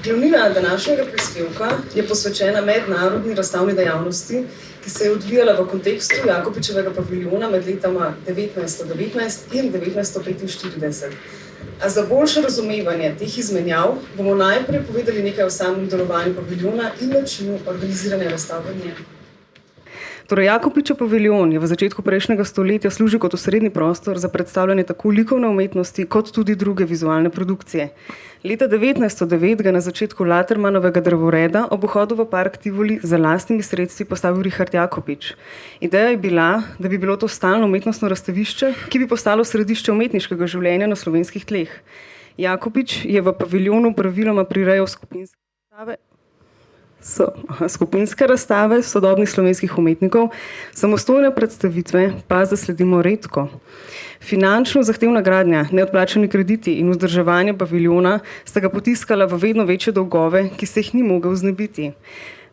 Glavnina današnjega prispevka je posvečena mednarodni razstavni dejavnosti, ki se je odvijala v kontekstu Jakopičevega paviljona med letama 1919 in 1945. A za boljše razumevanje teh izmenjav bomo najprej povedali nekaj o samem delovanju paviljona in načinu organiziranja razstav v njem. Torej, Jakopičev paviljon je v začetku prejšnjega stoletja služil kot osrednji prostor za predstavljanje tako likovne umetnosti kot tudi druge vizualne produkcije. Leta 1909 ga na začetku Latermanovega drevoreda ob vhodu v park Tivoli za lastnimi sredstvi postavil Richard Jakopič. Ideja je bila, da bi bilo to stalno umetnostno razstavišče, ki bi postalo središče umetniškega življenja na slovenskih tleh. Jakopič je v paviljonu praviloma prirejal skupinske razstave sodobnih slovenskih umetnikov, samostojne predstavitve pa zasledimo redko. Finančno zahtevna gradnja, neodplačani krediti in vzdrževanje paviljona sta ga potiskala v vedno večje dolgove, ki se jih ni mogel znebiti.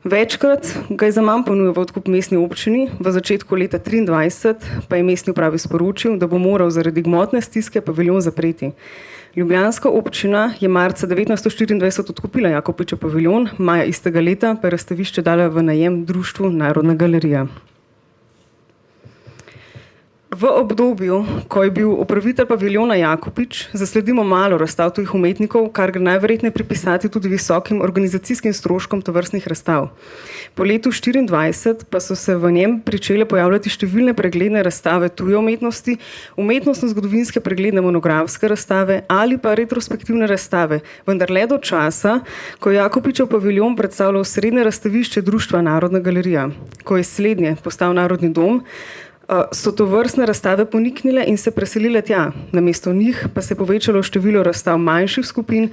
Večkrat ga je zaman ponujal v odkup mestni občini, v začetku leta 1923 pa je mestni upravi sporočil, da bo moral zaradi gmotne stiske paviljon zapreti. Ljubljanska občina je marca 1924 odkupila Jakopičev paviljon, maja istega leta pa je razstavišče dala v najem društvu Narodna galerija. V obdobju, ko je bil upravitelj paviljona Jakopič, zasledimo malo razstav tujih umetnikov, kar gre najverjetneje pripisati tudi visokim organizacijskim stroškom tovrstnih razstav. Po letu 1924 pa so se v njem pričele pojavljati številne pregledne razstave tuje umetnosti, umetnostno-zgodovinske pregledne monografske razstave ali pa retrospektivne razstave, vendar le do časa, ko je Jakopičev paviljon predstavljal srednje razstavišče društva Narodna galerija. Ko je slednje postal Narodni dom, so to vrstne razstave poniknile in se preselile tja. Namesto njih pa se je povečalo število razstav manjših skupin,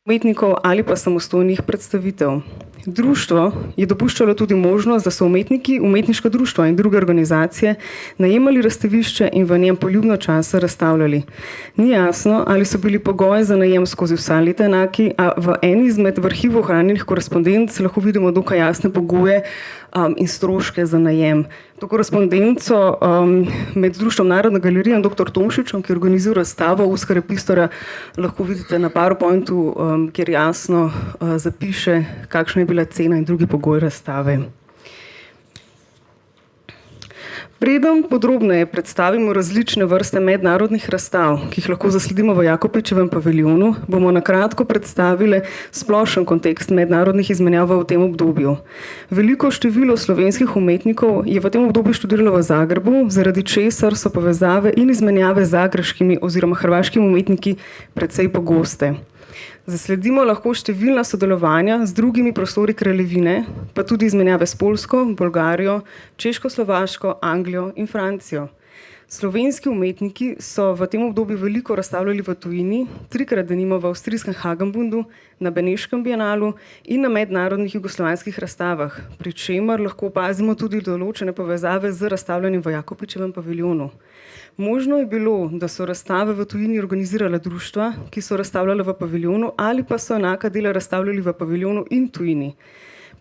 umetnikov ali pa samostojnih predstavitev. Društvo je dopuščalo tudi možnost, da so umetniki, umetniška društva in druge organizacije najemali razstavišče in v njem poljubno časa razstavljali. Ni jasno, ali so bili pogoji za najem skozi vsa leta enaki, a v eni izmed v arhivu ohranjenih korespondenc lahko vidimo dokaj jasne pogoje in stroške za najem. To korespondenco med Društvom Narodna galerija in dr. Tomšičem, ki organizira razstavo Oskara Pistorja, lahko vidite na PowerPointu, kjer jasno zapiše, kakšna je bila cena in drugi pogoji razstave. Preden podrobneje predstavimo različne vrste mednarodnih razstav, ki jih lahko zasledimo v Jakopičevem paviljonu, bomo na kratko predstavili splošen kontekst mednarodnih izmenjav v tem obdobju. Veliko število slovenskih umetnikov je v tem obdobju študiralo v Zagrebu, zaradi česar so povezave in izmenjave z zagrebškimi oziroma hrvaškimi umetniki precej pogoste. Zasledimo lahko številna sodelovanja z drugimi prostori kraljevine, pa tudi izmenjave s Poljsko, Bolgarijo, Češko-Slovaško, Anglijo in Francijo. Slovenski umetniki so v tem obdobju veliko razstavljali v tujini, trikrat denimo v avstrijskem Hagenbundu, na Beneškem bienalu in na mednarodnih jugoslovanskih razstavah, pri čemer lahko opazimo tudi določene povezave z razstavljanjem v Jakopičevem paviljonu. Možno je bilo, da so razstave v tujini organizirala društva, ki so razstavljala v paviljonu ali pa so enaka dela razstavljali v paviljonu in tujini.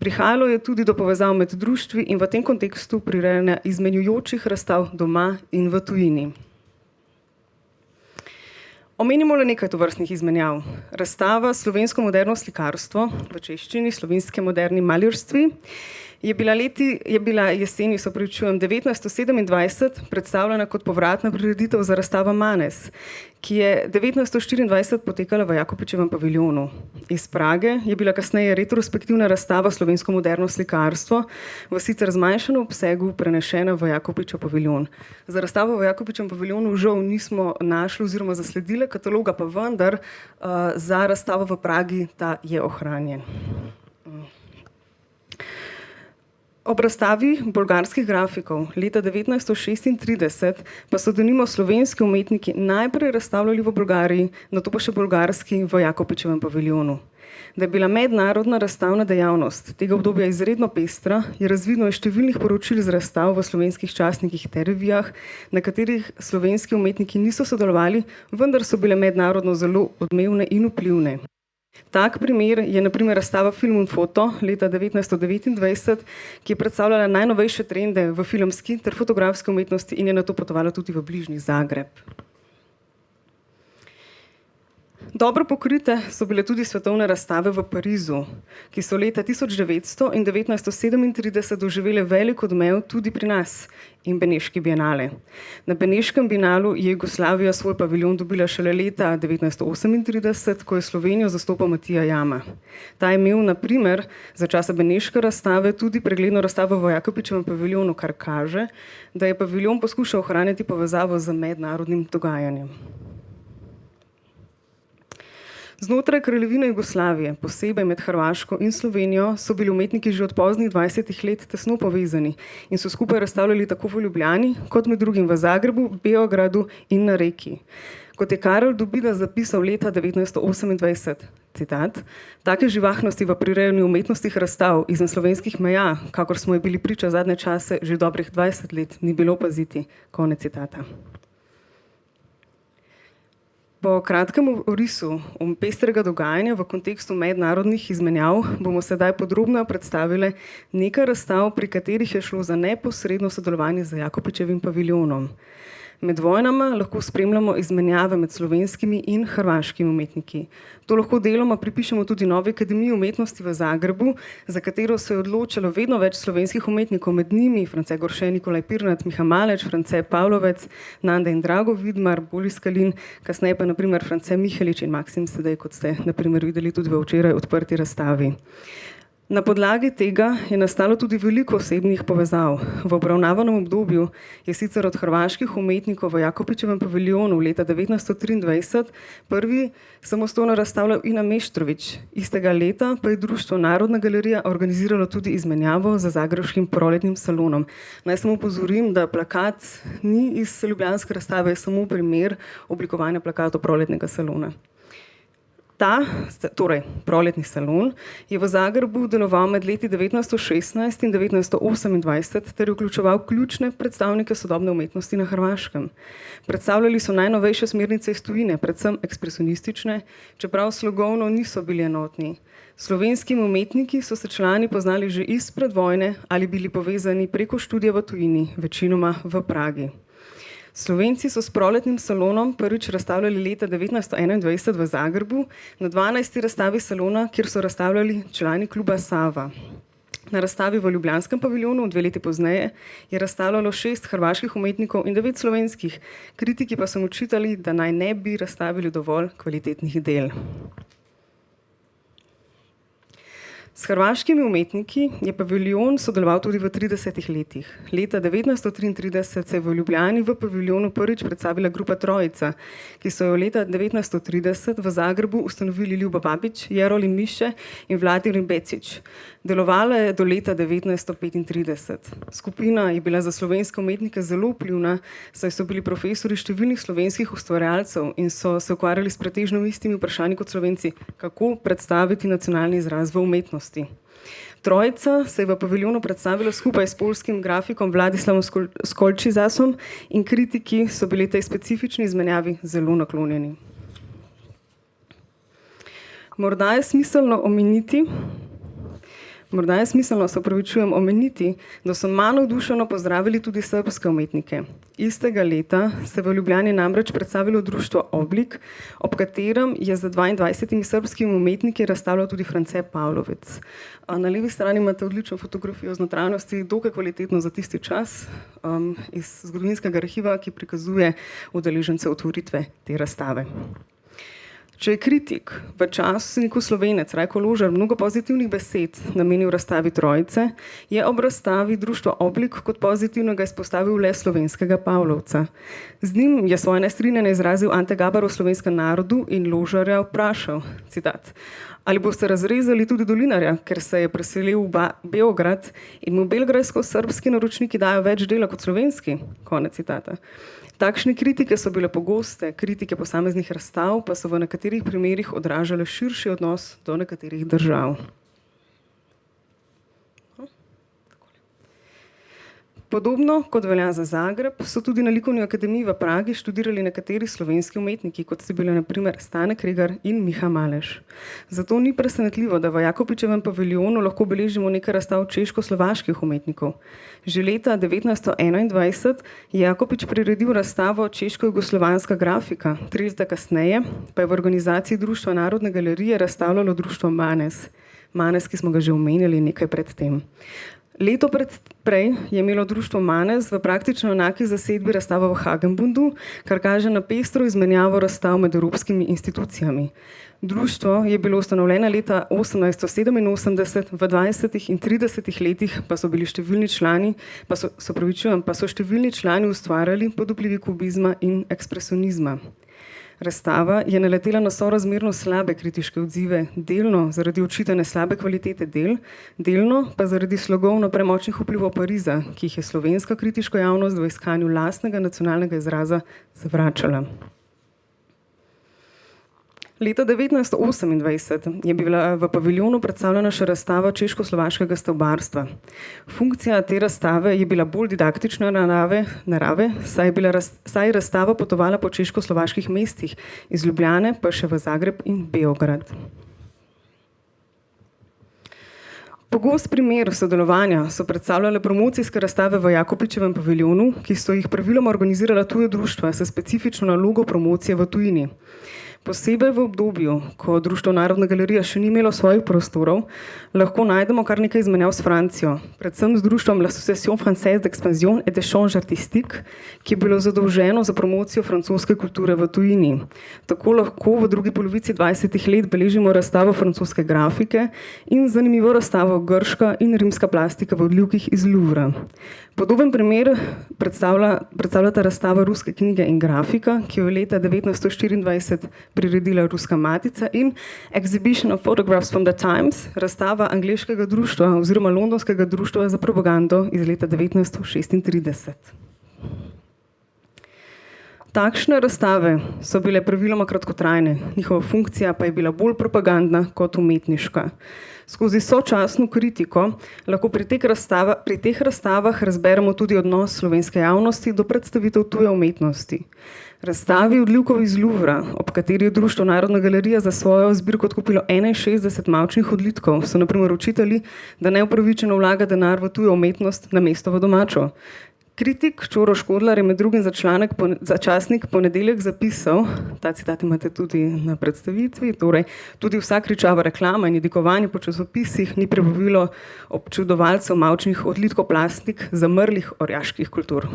Prihajalo je tudi do povezav med društvi in v tem kontekstu prirejanja izmenjujočih razstav doma in v tujini. Omenimo le nekaj tovrstnih izmenjav. Razstava Slovensko moderno slikarstvo, v češčini Slovenske moderni maljorstvi, je bila jeseni 1927 predstavljena kot povratna prireditev za razstavo Manes, ki je 1924 potekala v Jakopičevem paviljonu. Iz Prage je bila kasneje retrospektivna razstava Slovensko moderno slikarstvo v sicer zmanjšanem obsegu prenešena v Jakopičev paviljon. Za razstavo v Jakopičevem paviljonu žal nismo našli oziroma zasledili kataloga, pa vendar za razstavo v Pragi ta je ohranjen. Ob razstavi bolgarskih grafikov leta 1936 pa so denimo slovenski umetniki najprej razstavljali v Bolgariji, nato pa še bolgarski v Jakopičevem paviljonu. Da je bila mednarodna razstavna dejavnost tega obdobja izredno pestra, je razvidno iz številnih poročil z razstav v slovenskih časnikih ter revijah, na katerih slovenski umetniki niso sodelovali, vendar so bile mednarodno zelo odmevne in vplivne. Tak primer je na primer razstava Film und Foto leta 1929, ki je predstavljala najnovejše trende v filmski ter fotografski umetnosti in je nato potovala tudi v bližnji Zagreb. Dobro pokrite so bile tudi svetovne razstave v Parizu, ki so leta 1900 in 1937 doživele velik odmev tudi pri nas, in Beneški bienale. Na Beneškem bienalu je Jugoslavija svoj paviljon dobila šele leta 1938, ko je Slovenijo zastopal Matija Jama. Ta je imel, na primer, za časa Beneške razstave tudi pregledno razstavo v Jakopičevem paviljonu, kar kaže, da je paviljon poskušal ohraniti povezavo z mednarodnim dogajanjem. Znotraj Kraljevine Jugoslavije, posebej med Hrvaško in Slovenijo, so bili umetniki že od poznih 20 let tesno povezani in so skupaj razstavljali tako v Ljubljani, kot med drugim v Zagrebu, Beogradu in na Reki. Kot je Karel Dobida zapisal leta 1928, citat, take živahnosti v prirejanju umetnostnih razstav izven slovenskih meja, kakor smo je bili priča zadnje čase že dobrih 20 let, ni bilo opaziti. Konec citata. Po kratkem orisu pestrega dogajanja v kontekstu mednarodnih izmenjav bomo sedaj podrobno predstavili nekaj razstav, pri katerih je šlo za neposredno sodelovanje z Jakopičevim paviljonom. Med vojnama lahko spremljamo izmenjave med slovenskimi in hrvaškimi umetniki. To lahko deloma pripišemo tudi Novi akademiji umetnosti v Zagrebu, za katero se je odločalo vedno več slovenskih umetnikov, med njimi France Gorše, Nikolaj Pirnat, Miha Malec, France Pavlovec, Nanda in Drago Vidmar, Boris Kalin, kasneje pa naprimer France Mihelič in Maksim Sedej, kot ste naprimer videli tudi v včeraj odprti razstavi. Na podlagi tega je nastalo tudi veliko osebnih povezav. V obravnavanem obdobju je sicer od hrvaških umetnikov v Jakopičevem paviljonu leta 1923 prvi samostojno razstavljal Ina Meštrović. Istega leta pa je društvo Narodna galerija organiziralo tudi izmenjavo za zagrebškim proletnim salonom. Naj samo opozorim, da plakat ni iz ljubljanske razstave, je samo primer oblikovanja plakatov proletnega salona. Torej, proletni salon je v Zagrebu deloval med leti 1916 in 1928 ter vključeval ključne predstavnike sodobne umetnosti na Hrvaškem. Predstavljali so najnovejše smernice iz tujine, predvsem ekspresionistične, čeprav slogovno niso bili enotni. Slovenskimi umetniki so se člani poznali že izpred vojne ali bili povezani preko študija v tujini, večinoma v Pragi. Slovenci so s proletnim salonom prvič razstavljali leta 1921 v Zagrebu, na 12. razstavi salona, kjer so razstavljali člani kluba Sava. Na razstavi v ljubljanskem paviljonu 2 leti pozneje je razstavljalo 6 hrvaških umetnikov in 9 slovenskih. Kritiki pa so mu očitali, da naj ne bi razstavili dovolj kvalitetnih del. S hrvaškimi umetniki je paviljon sodeloval tudi v 30 letih. Leta 1933 se je v Ljubljani v paviljonu prvič predstavila grupa Trojica, ki so jo leta 1930 v Zagrebu ustanovili Ljubo Babič, Jerolim Miše in Vladimir Becić. Delovala je do leta 1935. Skupina je bila za slovenske umetnike zelo vplivna, saj so bili profesori številnih slovenskih ustvarjalcev in so se ukvarjali s pretežno istimi vprašanji kot Slovenci, kako predstaviti nacionalni izraz v umetnosti. Trojica se je v paviljonu predstavila skupaj s poljskim grafikom Vladislavom Skolčizasom in kritiki so bili tej specifični izmenjavi zelo naklonjeni. Morda je smiselno omeniti, da so manj navdušeno pozdravili tudi srbske umetnike. Istega leta se v Ljubljani namreč predstavilo društvo Oblik, ob katerem je za 22 srbskimi umetniki razstavljal tudi France Pavlovec. Na levi strani imate odlično fotografijo z notranjosti, dokaj kvalitetno za tisti čas, iz zgodovinskega arhiva, ki prikazuje udeležence otvoritve te razstave. Če je kritik v časniku Slovenec Rajko Ložar mnogo pozitivnih besed namenil razstavi Trojice, je ob razstavi društvo Oblik kot pozitivnega izpostavil le slovenskega Pavlovca. Z njim je svoje nestrinjanje izrazil Ante Gabar o slovenskem narodu in Ložarja vprašal, citat, ali boste razrezali tudi Dolinarja, ker se je preselil v Beograd in mu belgradsko-srbski naročniki dajo več dela kot slovenski? Konec citata. Takšne kritike so bile pogoste, kritike posameznih razstav pa so v nekaterih primerih odražale širši odnos do nekaterih držav. Podobno kot velja za Zagreb, so tudi na Likovni akademiji v Pragi študirali nekateri slovenski umetniki, kot so bili na primer Stane Kregar in Miha Maleš. Zato ni presenetljivo, da v Jakopičevem paviljonu lahko beležimo nekaj razstav češko-slovaških umetnikov. Že leta 1921 je Jakopič priredil razstavo Češko-jugoslovanska grafika, 3 leta kasneje pa je v organizaciji Društva Narodne galerije razstavljalo društvo Manes. Manes, ki smo ga že omenjali nekaj pred tem. Leto prej je imelo društvo Manes v praktično enaki zasedbi razstavo v Hagenbundu, kar kaže na pestro izmenjavo razstav med evropskimi institucijami. Društvo je bilo ustanovljeno leta 1887, v 20. in 30. letih pa so bili številni člani, pa so številni člani ustvarjali pod vplivi kubizma in ekspresionizma. Razstava je naletela na sorazmerno slabe kritiške odzive, delno zaradi očitane slabe kvalitete del, delno pa zaradi slogovno premočnih vplivov Pariza, ki jih je slovenska kritiška javnost v iskanju lastnega nacionalnega izraza zavračala. Leta 1928 je bila v paviljonu predstavljena še razstava češko-slovaškega stavbarstva. Funkcija te razstave je bila bolj didaktične narave, saj je razstava potovala po češko-slovaških mestih, iz Ljubljane pa še v Zagreb in Beograd. Pogost primer sodelovanja so predstavljale promocijske razstave v Jakopičevem paviljonu, ki so jih praviloma organizirala tuje društva s specifično nalogo promocije v tujini. Posebej v obdobju, ko Društvo Narodna galerija še ni imelo svojih prostorov, lahko najdemo kar nekaj izmenjav s Francijo, predvsem z društvom l'Association Française d'Expansion et d'Échange Artistique, ki je bilo zadolženo za promocijo francoske kulture v tujini. Tako lahko v drugi polovici 20. let beležimo razstavo francoske grafike in zanimivo razstavo grška in rimska plastika v odlivkih iz Louvra. Podoben primer predstavljata razstava ruske knjige in grafika, ki jo je leta 1924 priredila Ruska matica, in Exhibition of Photographs from the Times, razstava angleškega društva oziroma londonskega društva za propagando iz leta 1936. Takšne razstave so bile praviloma kratkotrajne, njihova funkcija pa je bila bolj propagandna kot umetniška. Skozi sočasno kritiko lahko pri teh razstavah razberemo tudi odnos slovenske javnosti do predstavitev tuje umetnosti. Razstavi odlivkov iz Louvra, ob kateri je Društvo Narodna galerija za svojo zbirko odkupilo 61 mavčnih odlitkov, so na primer očitali, da neupravičeno vlaga denar v tujo umetnost namesto v domačo. Kritik Čoro Škodlar je med drugim za časnik Ponedeljek zapisal, ta citat imate tudi na predstavitvi, torej tudi vsa kričava reklama in jedikovanje po časopisih ni prebavilo občudovalcev mavčnih odlitkov plastik zamrlih orjaških kultur.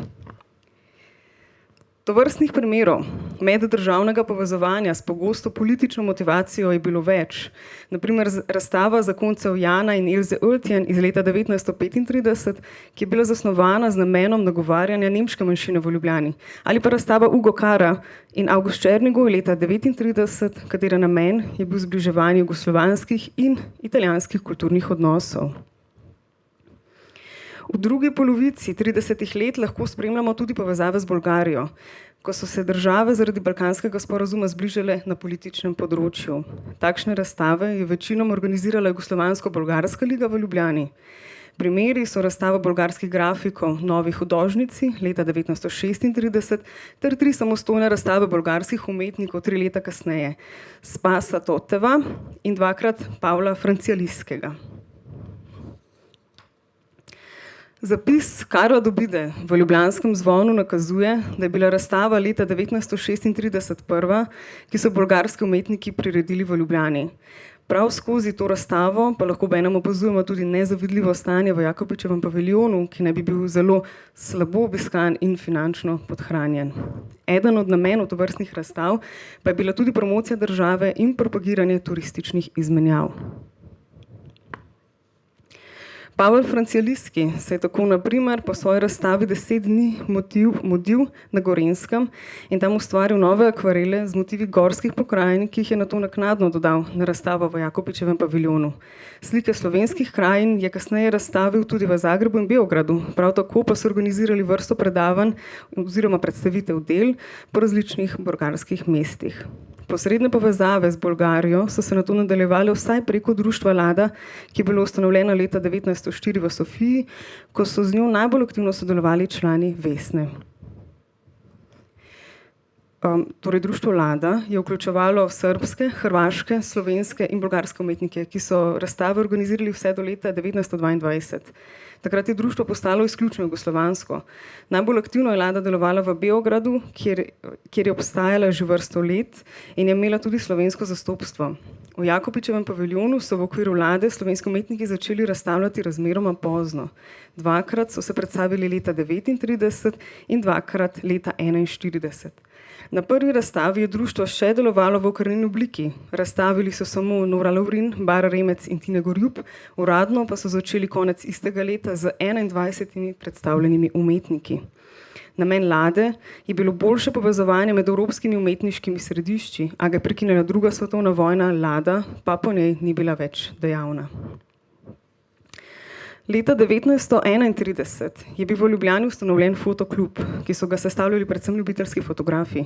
Tovrstnih primerov meddržavnega povezovanja s pogosto politično motivacijo je bilo več. Na primer razstava zakoncev Jana in Ilze Oeltjen iz leta 1935, ki je bila zasnovana z namenom nagovarjanja nemške manjšine v Ljubljani. Ali pa razstava Ugo Kara in August Černigoj leta 1939, katere namen je bil zbliževanje jugoslovanskih in italijanskih kulturnih odnosov. V drugi polovici 30. let lahko spremljamo tudi povezave z Bolgarijo, ko so se države zaradi balkanskega sporazuma zbližale na političnem področju. Takšne razstave je večinoma organizirala Jugoslovansko-bolgarska liga v Ljubljani. Primeri so razstava bolgarskih grafikov Novi hudožnici leta 1936 ter 3 samostojne razstave bolgarskih umetnikov 3 leta kasneje, Spasa Toteva in 2-krat Pavla Francialiskega. Zapis Karla Dobide v Ljubljanskem zvonu nakazuje, da je bila razstava leta 1936 prva, ki so bolgarski umetniki priredili v Ljubljani. Prav skozi to razstavo pa lahko benem opazujemo tudi nezavidljivo stanje v Jakopičevem paviljonu, ki naj bi bil zelo slabo obiskan in finančno podhranjen. Eden od namenov tovrstnih razstav pa je bila tudi promocija države in propagiranje turističnih izmenjav. Pavel Francialiski se je tako na primer po svoji razstavi 10 dni modil na Gorenjskem in tam ustvaril nove akvarele z motivi gorskih pokrajin, ki jih je nato naknadno dodal na razstavo v Jakopičevem paviljonu. Slike slovenskih krajin je kasneje razstavil tudi v Zagrebu in Beogradu, prav tako pa so organizirali vrsto predavanj oziroma predstavitev del po različnih bolgarskih mestih. Posredne povezave z Bolgarijo so se nato nadaljevale vsaj preko društva Lada, ki je bilo ustanovljeno leta 1904 v Sofiji, ko so z njo najbolj aktivno sodelovali člani Vesne. Torej, društvo Lada je vključevalo srbske, hrvaške, slovenske in bolgarske umetnike, ki so razstave organizirali vse do leta 1922. Takrat je društvo postalo izključno jugoslovansko. Najbolj aktivno je Lada delovala v Beogradu, kjer je obstajala že vrsto let in je imela tudi slovensko zastopstvo. V Jakopičevem paviljonu so v okviru Lade slovenski umetniki začeli razstavljati razmeroma pozno. Dvakrat so se predstavili leta 1939 in dvakrat leta 1941. Na prvi razstavi je društvo še delovalo v okrnjeni obliki. Razstavili so samo Nora Lovrin, Bara Remec in Tine Gorjup, uradno pa so začeli konec istega leta z 21 predstavljenimi umetniki. Namen Lade je bilo boljše povezovanje med evropskimi umetniškimi središči, a ga je prekinila druga svetovna vojna, Lada pa po njej ni bila več dejavna. Leta 1931 je bil v Ljubljani ustanovljen fotoklub, ki so ga sestavljali predvsem ljubiteljski fotografi.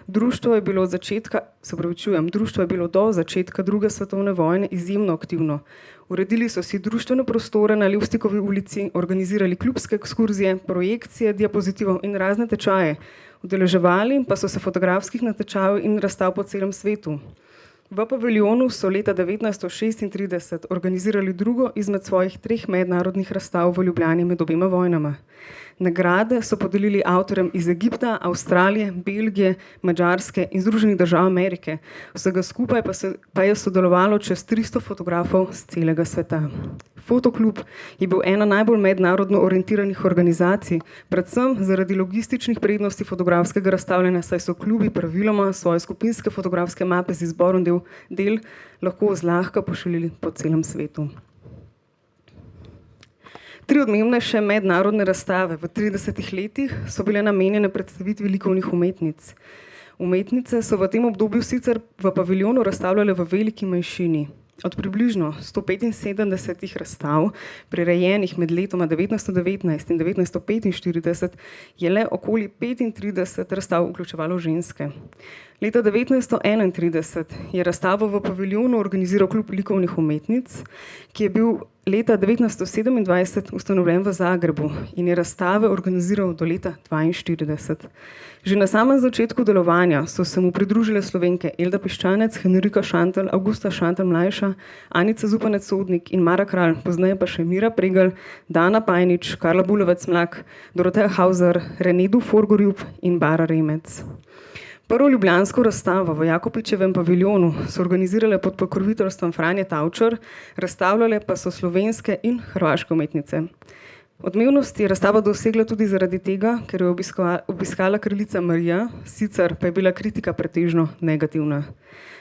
Društvo je bilo do začetka druge svetovne vojne izjemno aktivno. Uredili so si društvene prostore na Levstikovi ulici, organizirali klubske ekskurzije, projekcije, diapozitivov in razne tečaje. Udeleževali pa so se fotografskih natečajev in razstav po celem svetu. V paviljonu so leta 1936 organizirali drugo izmed svojih 3 mednarodnih razstav v Ljubljani med obema vojnama. Nagrade so podelili avtorjem iz Egipta, Avstralije, Belgije, Madžarske in Združenih držav Amerike. Vsega skupaj pa je sodelovalo čez 300 fotografov z celega sveta. Fotoklub je bil ena najbolj mednarodno orientiranih organizacij, predvsem zaradi logističnih prednosti fotografskega razstavljanja, saj so klubi praviloma svoje skupinske fotografske mape z izborom del lahko zlahka pošiljali po celem svetu. 3 odmevnejše mednarodne razstave v 30 letih so bile namenjene predstavitvi likovnih umetnic. Umetnice so v tem obdobju sicer v paviljonu razstavljale v veliki manjšini. Od približno 175 razstav, prirejenih med letoma 1919 in 1945, je le okoli 35 razstav vključevalo ženske. Leta 1931 je razstavo v paviljonu organiziral Klub likovnih umetnic, ki je bil leta 1927 ustanovljen v Zagrebu in je razstave organiziral do leta 1942. Že na samem začetku delovanja so se mu pridružile Slovenke Elda Piščanec, Henrika Šantel, Avgusta Šantel mlajša, Anica Zupanec-Sodnik in Mara Kralj, pozneje pa še Mira Pregl, Dana Pajnič, Karla Bulovec-Mlak, Doroteja Hauser, Rene Dufour-Gorjup in Bara Remec. Prvo ljubljansko razstavo v Jakopičevem paviljonu so organizirale pod pokroviteljstvom Franje Tavčar, razstavljale pa so slovenske in hrvaške umetnice. Odmevnost je razstava dosegla tudi zaradi tega, ker jo je obiskala kraljica Marija, sicer pa je bila kritika pretežno negativna.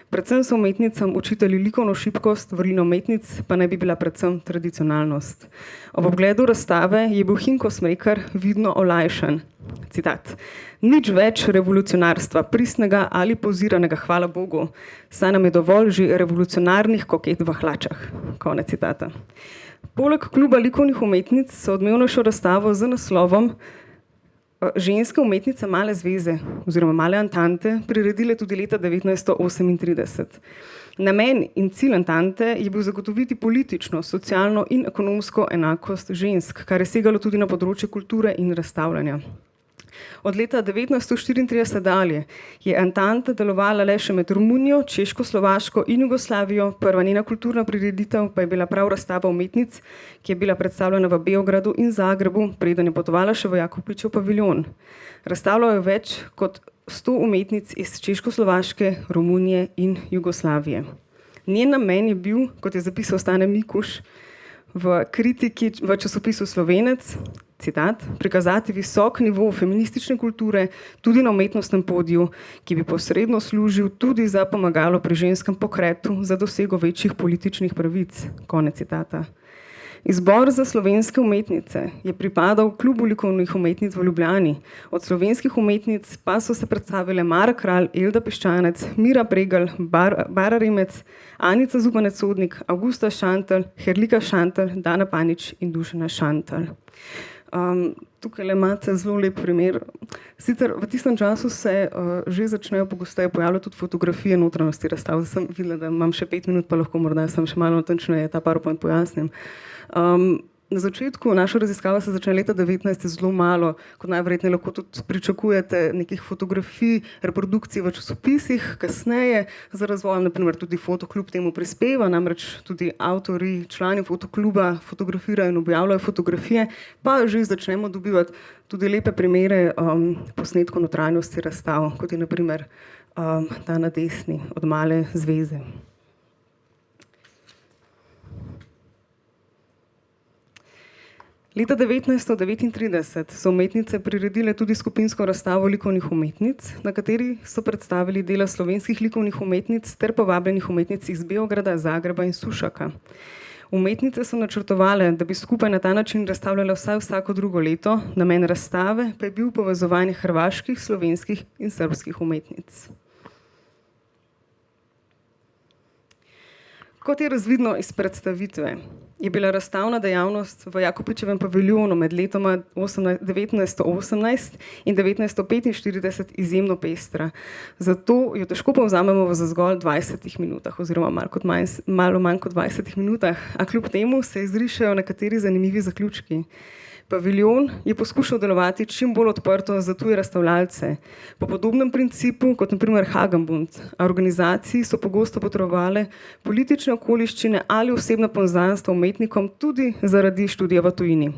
Predvsem so umetnicam učitali likovno šibkost, vrlina umetnic pa naj bi bila predvsem tradicionalnost. Ob ogledu razstave je bil Hinko Smrekar vidno olajšan. Citat: "Nič več revolucionarstva, pristnega ali poziranega, hvala Bogu, saj nam je dovolj že revolucionarnih koket v hlačah." Konec citata. Poleg Kluba likovnih umetnic so odmevnejšo razstavo z naslovom Ženske umetnice Male zveze oziroma Male Antante priredile tudi leta 1938. Namen in cilj Antante je bil zagotoviti politično, socialno in ekonomsko enakost žensk, kar je segalo tudi na področje kulture in razstavljanja. Od leta 1934 dalje je Antante delovala le še med Romunijo, Češko, Slovaško in Jugoslavijo, prva njena kulturna prireditev pa je bila prav razstava umetnic, ki je bila predstavljena v Beogradu in Zagrebu, preden je potovala še v Jakopičev paviljon. Razstavljalo je več kot 100 umetnic iz Češko-Slovaške, Romunije in Jugoslavije. Njen namen je bil, kot je zapisal Stane Mikuš v kritiki v časopisu Slovenec, citat: "Prikazati visok nivo feministične kulture tudi na umetnostnem podiju, ki bi posredno služil tudi za pomagalo pri ženskem pokretu za dosego večjih političnih pravic." Konec citata. Izbor za slovenske umetnice je pripadal Klubu likovnih umetnic v Ljubljani. Od slovenskih umetnic pa so se predstavile Mara Kralj, Elda Piščanec, Mira Pregl, Bara Remec, Anica Zupanec-Sodnik, Avgusta Šantel, Herlika Šantel, Dana Panič in Dušana Šantel. Tukaj le imate zelo lep primer. Sicer v tistem času se že začnejo pogosteje pojavljati tudi fotografije notranjosti razstav. Zdaj sem videla, da imam še 5 minut, pa lahko morda sem še malo natančneje ta PowerPoint pojasnim. Na začetku naše raziskave se začne leta 19, zelo malo, kot najverjetneje lahko tudi pričakujete, nekih fotografij, reprodukcij v časopisih, kasneje za razvojem, naprimer tudi Fotoklub temu prispeva, namreč tudi avtorji, člani Fotokluba fotografirajo in objavljajo fotografije, pa že začnemo dobivati tudi lepe primere posnetkov notranjosti razstav, kot je naprimer ta na desni od Male zveze. Leta 1939 so umetnice priredile tudi skupinsko razstavo likovnih umetnic, na kateri so predstavili dela slovenskih likovnih umetnic ter povabljenih umetnic iz Beograda, Zagreba in Sušaka. Umetnice so načrtovale, da bi skupaj na ta način razstavljale vsako drugo leto, namen razstave pa je bil povezovanje hrvaških, slovenskih in srbskih umetnic. Kot je razvidno iz predstavitve, je bila razstavna dejavnost v Jakopičevem paviljonu med letoma 1918 in 1945 izjemno pestra. Zato jo težko povzamemo v zgolj 20 minutah oziroma malo manj kot 20 minutah, a kljub temu se izrišejo nekateri zanimivi zaključki. Paviljon je poskušal delovati čim bolj odprto za tuje razstavljalce, po podobnem principu kot naprimer Hagenbund, a organizaciji so pogosto potrebovale politične okoliščine ali osebna poznanstva umetnikom tudi zaradi študija v tujini.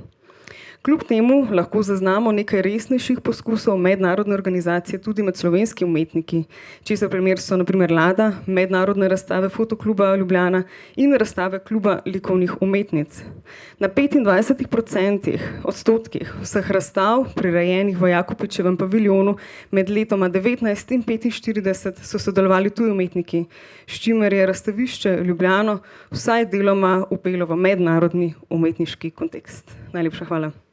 Kljub temu lahko zaznamo nekaj resnejših poskusov mednarodne organizacije tudi med slovenskimi umetniki, česar primer so naprimer Lada, mednarodne razstave Fotokluba Ljubljana in razstave Kluba likovnih umetnic. Na 25% vseh razstav, prirejenih v Jakopičevem paviljonu med letoma 19 in 45 so sodelovali tuji umetniki, s čimer je razstavišče Ljubljano vsaj deloma upelo v mednarodni umetniški kontekst. Najlepša hvala.